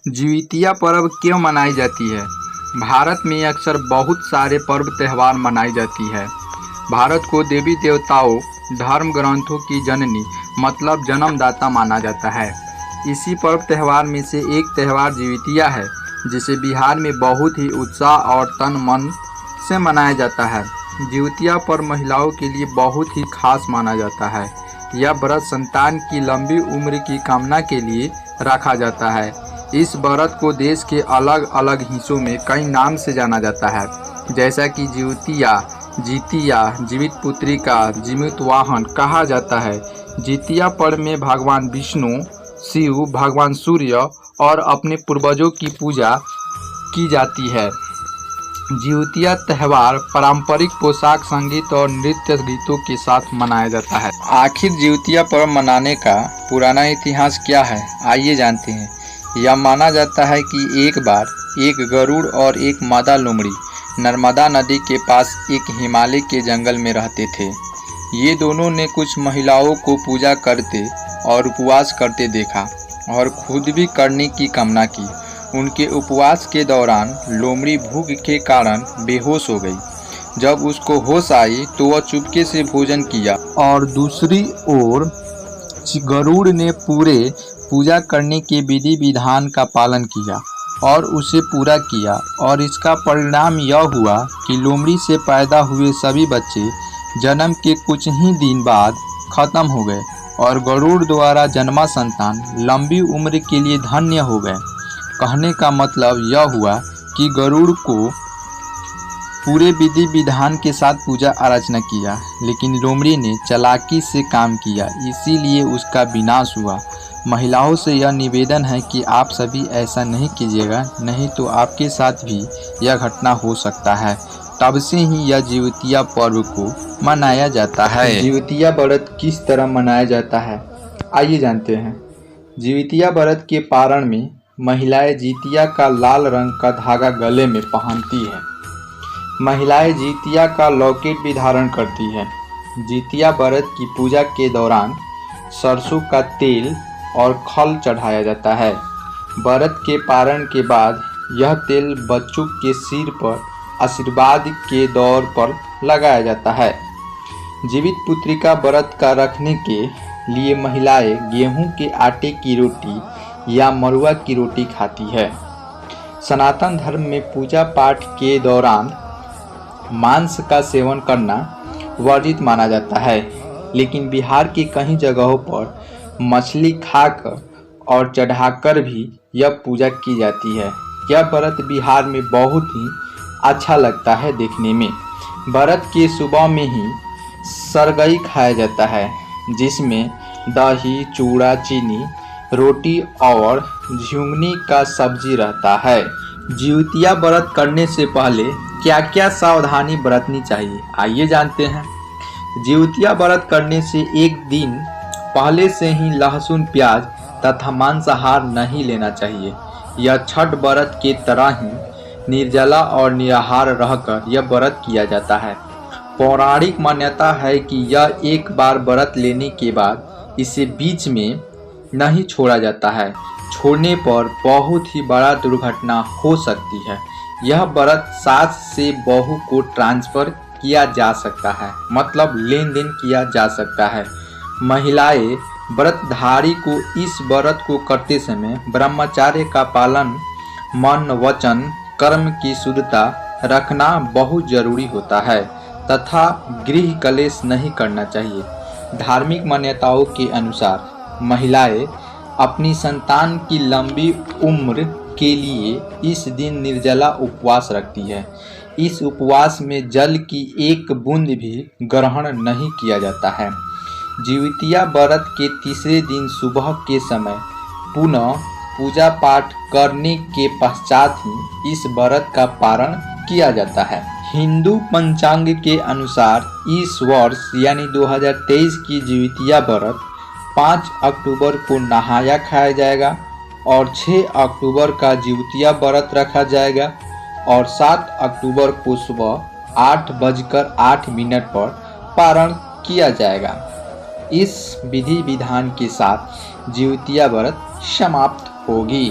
जिउतिया पर्व क्यों मनाई जाती है? भारत में अक्सर बहुत सारे पर्व त्यौहार मनाई जाती है। भारत को देवी देवताओं, धर्म ग्रंथों की जननी मतलब जन्मदाता माना जाता है। इसी पर्व त्यौहार में से एक त्यौहार जिउतिया है, जिसे बिहार में बहुत ही उत्साह और तन मन से मनाया जाता है। जिउतिया पर्व महिलाओं के लिए बहुत ही खास माना जाता है। यह व्रत संतान की लंबी उम्र की कामना के लिए रखा जाता है। इस व्रत को देश के अलग अलग हिस्सों में कई नाम से जाना जाता है, जैसा कि जिउतिया, जितिया, जीवित पुत्रिका, जीवित वाहन कहा जाता है। जितिया पर्व में भगवान विष्णु, शिव, भगवान सूर्य और अपने पूर्वजों की पूजा की जाती है। जिउतिया त्यौहार पारंपरिक पोशाक, संगीत और नृत्य गीतों के साथ मनाया जाता है। आखिर जिउतिया पर्व मनाने का पुराना इतिहास क्या है, आइए जानते हैं। यह माना जाता है कि एक बार एक गरुड़ और एक मादा लोमड़ी नर्मदा नदी के पास एक हिमालय के जंगल में रहते थे। ये दोनों ने कुछ महिलाओं को पूजा करते और उपवास करते देखा और खुद भी करने की कामना की। उनके उपवास के दौरान लोमड़ी भूख के कारण बेहोश हो गई। जब उसको होश आई तो वह चुपके से भोजन किया और दूसरी ओर गरुड़ ने पूरे पूजा करने के विधि विधान का पालन किया और उसे पूरा किया, और इसका परिणाम यह हुआ कि लोमड़ी से पैदा हुए सभी बच्चे जन्म के कुछ ही दिन बाद खत्म हो गए और गरुड़ द्वारा जन्मा संतान लंबी उम्र के लिए धन्य हो गए। कहने का मतलब यह हुआ कि गरुड़ को पूरे विधि विधान के साथ पूजा अर्चना किया, लेकिन लोमड़ी ने चालाकी से काम किया, इसीलिए उसका विनाश हुआ। महिलाओं से यह निवेदन है कि आप सभी ऐसा नहीं कीजिएगा, नहीं तो आपके साथ भी यह घटना हो सकता है। तब से ही यह जिउतिया पर्व को मनाया जाता है। जिउतिया व्रत किस तरह मनाया जाता है, आइए जानते हैं। जिउतिया व्रत के पारण में महिलाएं जितिया का लाल रंग का धागा गले में पहनती है। महिलाएं जितिया का लॉकेट भी धारण करती है। जितिया व्रत की पूजा के दौरान सरसों का तेल और खल चढ़ाया जाता है। व्रत के पारण के बाद यह तेल बच्चों के सिर पर आशीर्वाद के दौर पर लगाया जाता है। जीवित पुत्रिका व्रत का रखने के लिए महिलाएं गेहूं के आटे की रोटी या मरुआ की रोटी खाती है। सनातन धर्म में पूजा पाठ के दौरान मांस का सेवन करना वर्जित माना जाता है, लेकिन बिहार की कई जगहों पर मछली खाकर और चढ़ाकर भी यह पूजा की जाती है। यह व्रत बिहार में बहुत ही अच्छा लगता है देखने में। व्रत के सुबह में ही सरगई खाया जाता है, जिसमें दही, चूड़ा, चीनी, रोटी और झुंगनी का सब्जी रहता है। जिउतिया व्रत करने से पहले क्या क्या सावधानी बरतनी चाहिए, आइए जानते हैं। जिउतिया व्रत करने से एक दिन पहले से ही लहसुन, प्याज तथा मांसाहार नहीं लेना चाहिए। यह छठ व्रत के तरह ही निर्जला और निराहार रहकर यह व्रत किया जाता है। पौराणिक मान्यता है कि यह एक बार व्रत लेने के बाद इसे बीच में नहीं छोड़ा जाता है। छोड़ने पर बहुत ही बड़ा दुर्घटना हो सकती है। यह व्रत सास से बहू को ट्रांसफर किया जा सकता है, मतलब लेन देन किया जा सकता है। महिलाएं व्रतधारी को इस व्रत को करते समय ब्रह्मचर्य का पालन, मन, वचन, कर्म की शुद्धता रखना बहुत जरूरी होता है तथा गृह कलेश नहीं करना चाहिए। धार्मिक मान्यताओं के अनुसार महिलाएं अपनी संतान की लंबी उम्र के लिए इस दिन निर्जला उपवास रखती है। इस उपवास में जल की एक बूंद भी ग्रहण नहीं किया जाता है। जिउतिया व्रत के तीसरे दिन सुबह के समय पुनः पूजा पाठ करने के पश्चात ही इस व्रत का पारण किया जाता है। हिंदू पंचांग के अनुसार इस वर्ष यानी 2023 की जिउतिया व्रत 5 अक्टूबर को नहाया खाया जाएगा और 6 अक्टूबर का जिउतिया व्रत रखा जाएगा और 7 अक्टूबर को सुबह 8:08 पर पारण किया जाएगा। इस विधि विधान के साथ जिउतिया व्रत समाप्त होगी।